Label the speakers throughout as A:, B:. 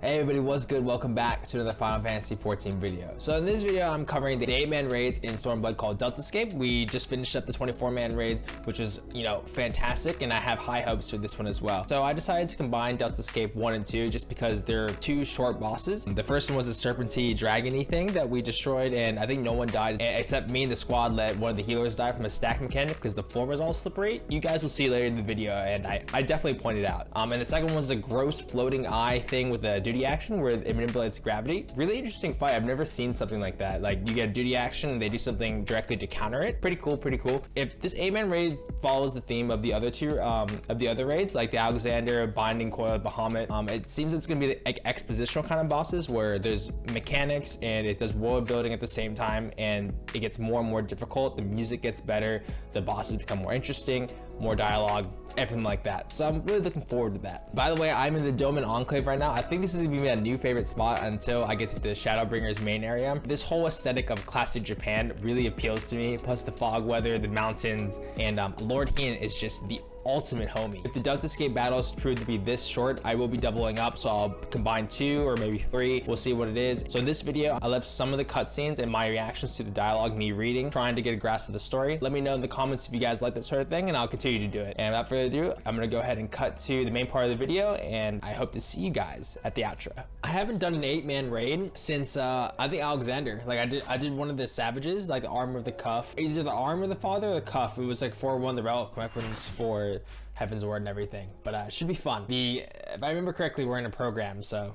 A: Hey everybody, what's good? Welcome back to another Final Fantasy XIV video. So in this video, I'm covering the 8-man raids in Stormblood called Deltascape. We just finished up the 24-man raids, which was, fantastic, and I have high hopes for this one as well. So I decided to combine Deltascape 1 and 2 just because they're two short bosses. The first one was a serpentine dragony thing that we destroyed, and I think no one died except me and the squad let one of the healers die from a stack mechanic because the floor was all slippery. You guys will see later in the video, and I definitely pointed out. And the second one was a gross floating eye thing with a duty action where it manipulates gravity. Really interesting fight. I've never seen something like that. Like, you get a duty action and they do something directly to counter it. Pretty cool, pretty cool. If this 8-man raid follows the theme of the other two, of the other raids, like the Alexander, Binding Coil, Bahamut, it seems it's gonna be like expositional kind of bosses where there's mechanics and it does world building at the same time, and it gets more and more difficult. The music gets better, the bosses become more interesting, more dialogue, everything like that. So I'm really looking forward to that. By the way, I'm in the Dome and Enclave right now. I think this is gonna be a new favorite spot until I get to the Shadowbringers main area. This whole aesthetic of classic Japan really appeals to me, plus the fog weather, the mountains, and Lord Hien is just the ultimate homie. If the Deltascape battles prove to be this short, I will be doubling up, so I'll combine 2 or maybe 3. We'll see what it is. So in this video, I left some of the cutscenes and my reactions to the dialogue, me reading, trying to get a grasp of the story. Let me know in the comments if you guys like this sort of thing, and I'll continue to do it. And without further ado, I'm gonna go ahead and cut to the main part of the video, and I hope to see you guys at the outro. I haven't done an 8-man raid since I think Alexander. Like I did one of the savages, like the armor of the cuff. Either the armor of the father or the cuff. It was like for one of the relic weapons for Heaven's Word and everything, but it should be fun. If I remember correctly, we're in a program, so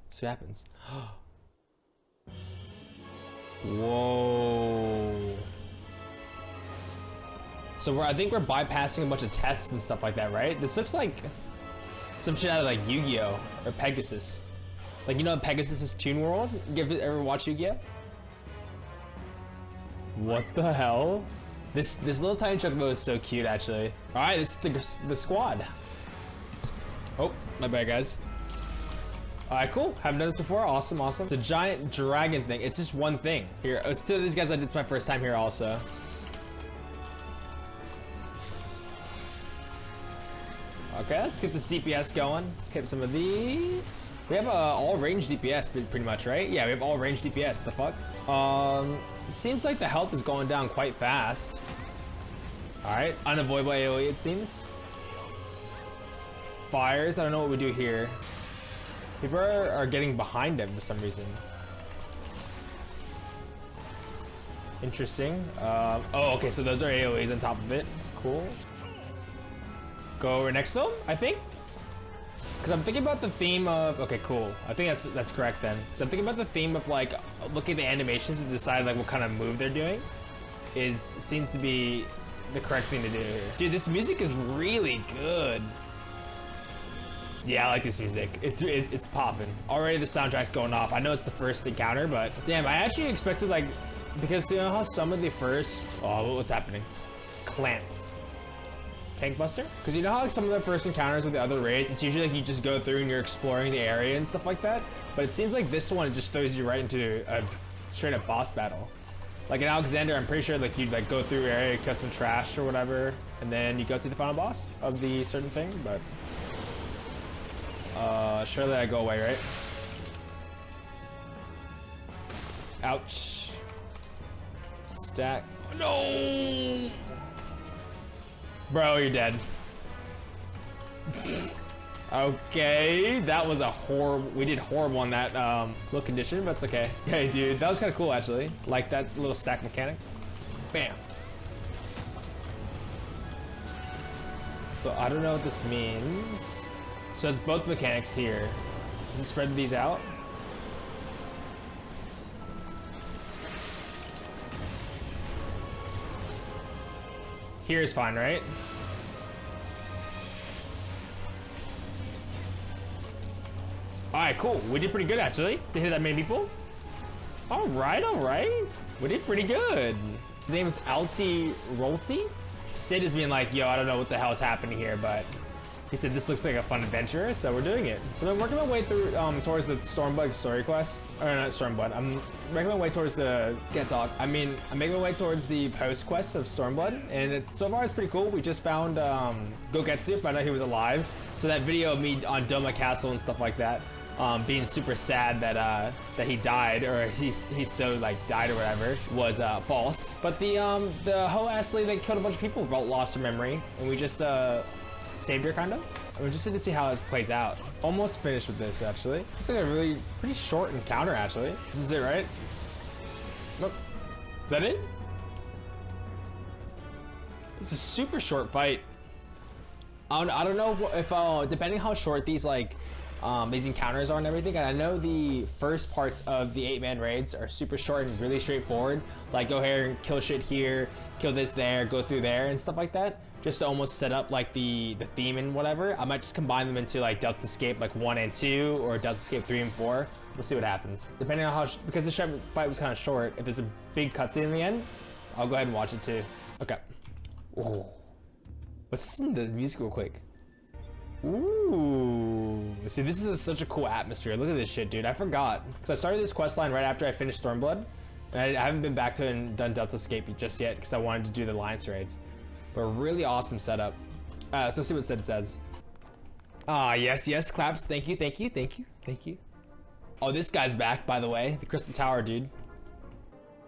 A: see what happens. Whoa. So I think we're bypassing a bunch of tests and stuff like that, right? This looks like some shit out of like Yu-Gi-Oh or Pegasus. Like, you know Pegasus's Toon World? You ever watch Yu-Gi-Oh? What the hell? This little tiny chocobo is so cute, actually. All right, this is the squad. Oh, my bad, guys. All right, cool. Haven't done this before. Awesome, awesome. It's a giant dragon thing. It's just one thing. Here, it's to these guys. I did this my first time here, also. Okay, let's get this DPS going. Hit some of these. We have all range DPS pretty much, right? Yeah, we have all range DPS. The fuck? Seems like the health is going down quite fast. All right, unavoidable AoE it seems. Fires, I don't know what we do here. People are getting behind them for some reason. Interesting. Oh, okay, so those are AoEs on top of it. Cool. Go over next to them, I think. Because I'm thinking about the theme of, okay, cool. I think that's correct then. So I'm thinking about the theme of like, looking at the animations to decide like what kind of move they're doing seems to be the correct thing to do here. Dude, this music is really good. Yeah, I like this music. It's popping. Already the soundtrack's going off. I know it's the first encounter, but damn, I actually expected like, because you know how some of the first, oh, what's happening? Clamp. Tank Buster? Because you know how like some of the first encounters with the other raids, it's usually like you just go through and you're exploring the area and stuff like that. But it seems like this one just throws you right into a straight up boss battle. Like in Alexander, I'm pretty sure like you'd like go through area, kill some trash or whatever, and then you go to the final boss of the certain thing, but surely I go away, right? Ouch. Stack. Oh, no! Bro, you're dead. Okay, that was a horrible. We did horrible on that low condition, but it's okay. Hey, dude, that was kind of cool actually. Like that little stack mechanic. Bam. So I don't know what this means. So it's both mechanics here. Does it spread these out? Here is fine, right? All right, cool. We did pretty good, actually, to hit that many people. All right, all right. We did pretty good. His name is Alti Rolti. Sid is being like, yo, I don't know what the hell is happening here, but he said this looks like a fun adventure, so we're doing it. So I'm working my way through towards the Stormblood story quest. Or not Stormblood. I'm making my way towards the I'm making my way towards the post quest of Stormblood, and so far it's pretty cool. We just found Gogetsu, found out he was alive. So that video of me on Doma Castle and stuff like that being super sad that he died, or he's so like died or whatever, was false. But the whole ass lady that killed a bunch of people lost her memory, and we just saved her kind of. I'm interested to see how it plays out. Almost finished with this actually. It's like a really pretty short encounter actually. This is it, right? Nope. Is that it? It's a super short fight. I don't know if depending how short these like these encounters are and everything. And I know the first parts of the 8-man raids are super short and really straightforward. Like go here and kill shit here, kill this there, go through there and stuff like that. Just to almost set up like the theme and whatever. I might just combine them into like Deltascape like 1 and 2 or Deltascape 3 and 4. We'll see what happens. Depending on how, because the fight was kind of short, if there's a big cutscene in the end, I'll go ahead and watch it too. Okay. Whoa. Let's listen to the music real quick. Ooh. See, this is such a cool atmosphere. Look at this shit, dude. I forgot. Because I started this quest line right after I finished Stormblood. And I haven't been back to it and done Deltascape just yet because I wanted to do the Alliance raids. But a really awesome setup. So let's see what Sid says. Ah, yes, yes, claps. Thank you, thank you, thank you, thank you. Oh, this guy's back, by the way. The Crystal Tower, dude.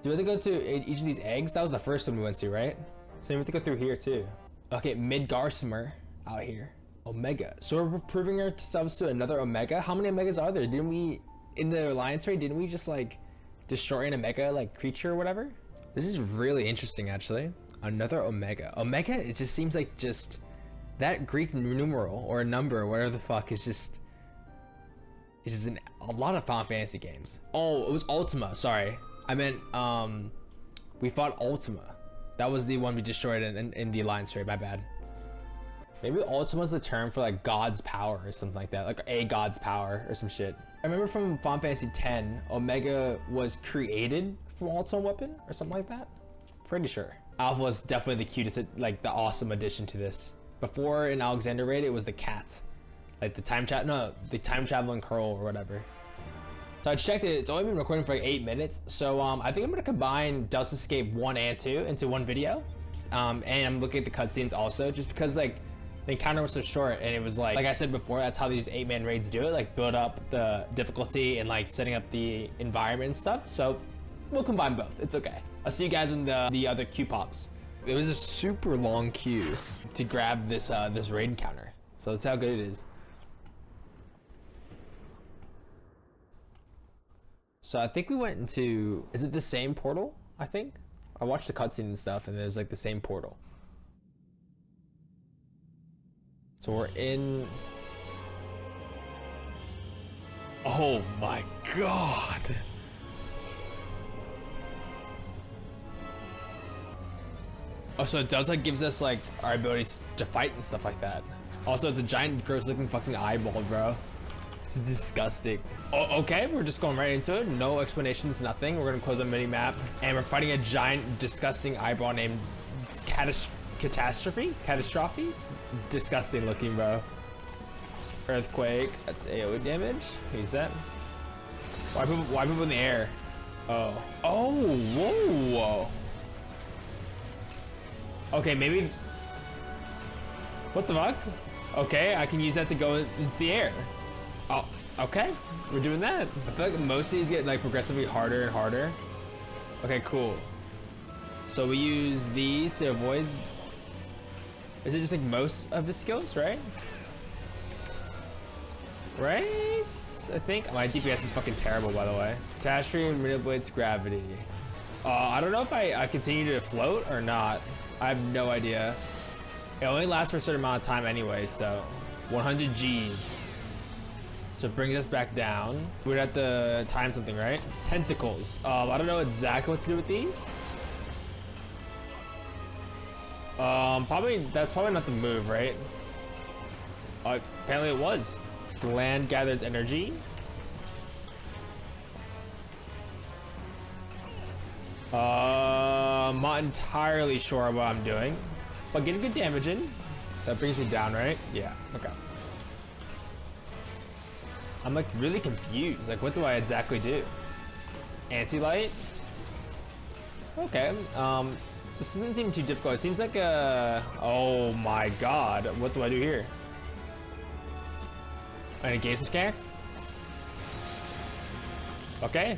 A: Do we have to go to each of these eggs? That was the first one we went to, right? So we have to go through here, too. Okay, Midgarsimer out here. Omega. So we're proving ourselves to another Omega? How many Omegas are there? Didn't we, in the Alliance raid, didn't we just, like, destroy an Omega, like, creature or whatever? This is really interesting, actually. Another Omega. Omega, it just seems like just that Greek numeral or a number or whatever the fuck is just, it's just in a lot of Final Fantasy games. Oh, it was Ultima, sorry. I meant, we fought Ultima. That was the one we destroyed in the Alliance raid, my bad. Maybe Ultima's the term for like God's power or something like that. Like a God's power or some shit. I remember from Final Fantasy X, Omega was created from Ultima weapon or something like that. Pretty sure. Alpha was definitely the cutest, like the awesome addition to this. Before in Alexander raid, it was the cat. Like the time traveling curl or whatever. So I checked it, it's only been recording for like 8 minutes. So I think I'm gonna combine Deltascape 1 and 2 into one video. And I'm looking at the cutscenes also, just because like the encounter was so short and it was like I said before, that's how these 8-man raids do it, like build up the difficulty and like setting up the environment and stuff. So we'll combine both, it's okay. I'll see you guys when the other queue pops. It was a super long queue to grab this this raid encounter. So that's how good it is. So I think we went into, is it the same portal? I think I watched the cutscene and stuff, and there's like the same portal. So we're in. Oh my god. Oh, so it does like gives us like our ability to fight and stuff like that. Also, it's a giant gross looking fucking eyeball, bro. This is disgusting. Oh, okay, we're just going right into it. No explanations, nothing. We're gonna close the mini map and we're fighting a giant disgusting eyeball named Catastrophe? Disgusting looking, bro. Earthquake, that's AoE damage. Use that. Why move in the air? Oh, whoa. Okay, maybe. What the fuck? Okay, I can use that to go into the air. Oh, okay, we're doing that. I feel like most of these get like progressively harder and harder. Okay, cool. So we use these to avoid. Is it just like most of the skills, right? Right? I think my DPS is fucking terrible, by the way. Catastrophe manipulates gravity. I don't know if I continue to float or not. I have no idea. It only lasts for a certain amount of time anyway, so 100 Gs. So it brings us back down. We'd have to time something, right? Tentacles. I don't know exactly what to do with these. That's probably not the move, right? Apparently it was. Land gathers energy. I'm not entirely sure what I'm doing, but getting good damage in. That brings me down, right? Yeah, okay. I'm like really confused. Like, what do I exactly do? Anti-light? Okay, this doesn't seem too difficult. It seems like oh my god, what do I do here? An engagement mechanic? Okay.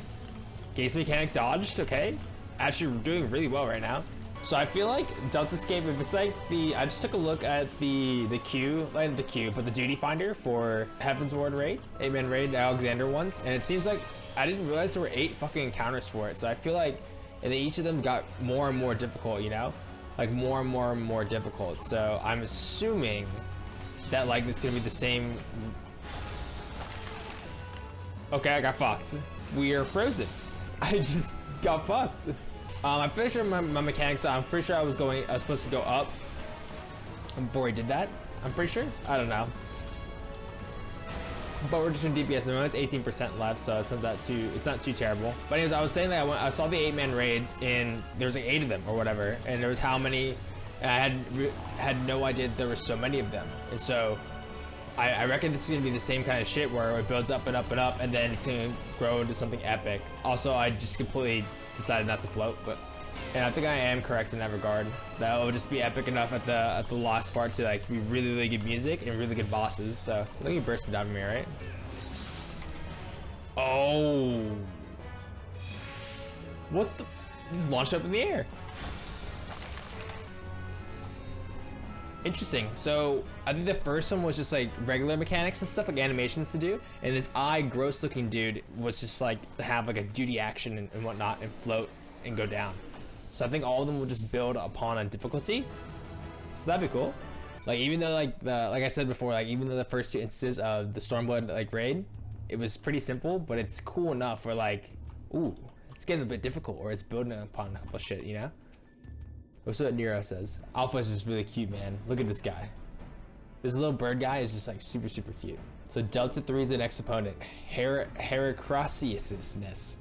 A: Gaze mechanic dodged, okay. Actually doing really well right now. So I feel like Deltascape, if it's like I just took a look at the queue, like the queue, but the duty finder for Heaven's Ward raid, 8-man raid, the Alexander ones, and it seems like I didn't realize there were 8 fucking encounters for it. So I feel like each of them got more and more difficult, you know? Like more and more and more difficult. So I'm assuming that like it's gonna be the same. Okay, I got fucked. We are frozen. I just got fucked. I'm pretty sure my mechanics, I'm pretty sure I was supposed to go up before I did that. I'm pretty sure. I don't know. But we're just in DPS and it's 18% left, so it's not too terrible. But anyways, I was saying that I saw the 8-man raids and there was like 8 of them or whatever, and there was how many, and I had no idea that there were so many of them. And so I reckon this is gonna be the same kind of shit where it builds up and up and up, and then it's gonna grow into something epic. Also, I just completely decided not to float, and I think I am correct in that regard. That will just be epic enough at the last part to like be really, really good music and really good bosses. So let me burst it down to me, right? Oh, what the? It's launched up in the air. Interesting. So I think the first one was just like regular mechanics and stuff, like animations to do, and this gross looking dude was just like to have like a duty action and whatnot and float and go down. So I think all of them will just build upon a difficulty. So that'd be cool. Like even though like I said before, like even though the first 2 instances of the Stormblood like raid, it was pretty simple, but it's cool enough where like, ooh, it's getting a bit difficult, or it's building upon a couple of shit, you know? What's what Nero says. Alpha is just really cute, man. Look at this guy. This little bird guy is just like super, super cute. So Delta 3 is the next opponent. Heracrasiusness.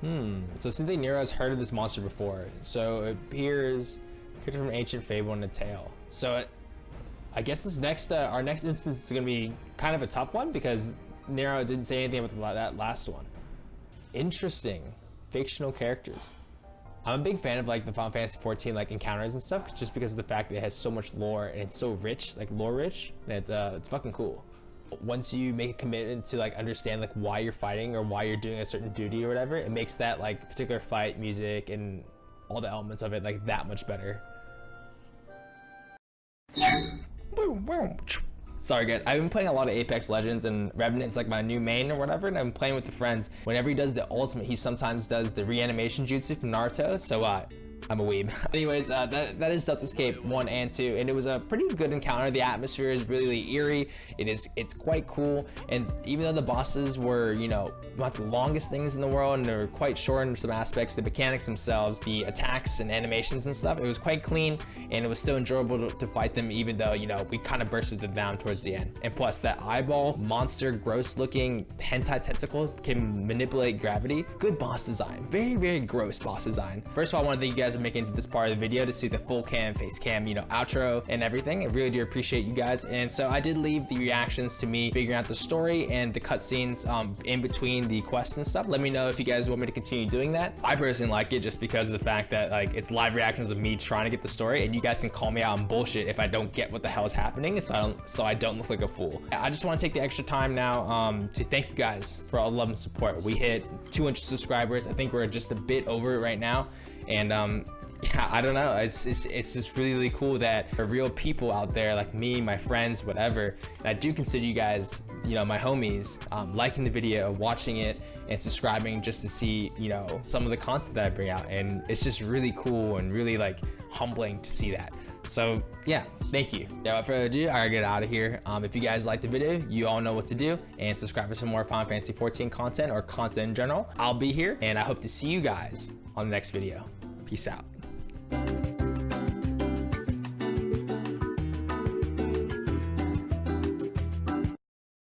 A: So since Nero has heard of this monster before, so it appears character from ancient fable and a tale. So I guess this next, our next instance is gonna be kind of a tough one because Nero didn't say anything about that last one. Interesting. Fictional characters. I'm a big fan of like the Final Fantasy 14 like encounters and stuff, just because of the fact that it has so much lore and it's so rich, like lore rich, and it's fucking cool. Once you make a commitment to like understand like why you're fighting or why you're doing a certain duty or whatever, it makes that like particular fight, music, and all the elements of it like that much better. Sorry guys, I've been playing a lot of Apex Legends, and Revenant's like my new main or whatever, and I've been playing with the friends. Whenever he does the ultimate, he sometimes does the reanimation jutsu from Naruto, so I'm a weeb. Anyways, that is Deltascape 1 and 2, and it was a pretty good encounter. The atmosphere is really eerie. It's quite cool, and even though the bosses were, you know, not the longest things in the world, and they were quite short in some aspects, the mechanics themselves, the attacks and animations and stuff, it was quite clean, and it was still enjoyable to fight them, even though, you know, we kind of bursted them down towards the end. And plus, that eyeball monster, gross-looking hentai tentacle can manipulate gravity. Good boss design. Very, very gross boss design. First of all, I want to thank you guys for making it to this part of the video to see the full cam, face cam, you know, outro and everything. I really do appreciate you guys. And so I did leave the reactions to me figuring out the story and the cutscenes in between the quests and stuff. Let me know if you guys want me to continue doing that. I personally like it just because of the fact that like it's live reactions of me trying to get the story, and you guys can call me out on bullshit if I don't get what the hell is happening, so I don't look like a fool. I just want to take the extra time now to thank you guys for all the love and support. We hit 200 subscribers. I think we're just a bit over it right now, and yeah, I don't know. It's just really, really cool that there are real people out there like me, my friends, whatever. And I do consider you guys, you know, my homies, liking the video, watching it, and subscribing just to see, you know, some of the content that I bring out. And it's just really cool and really like humbling to see that. So yeah, thank you. Yeah, without further ado, I gotta get out of here. If you guys liked the video, you all know what to do, and subscribe for some more Final Fantasy 14 content or content in general. I'll be here, and I hope to see you guys on the next video. Peace out.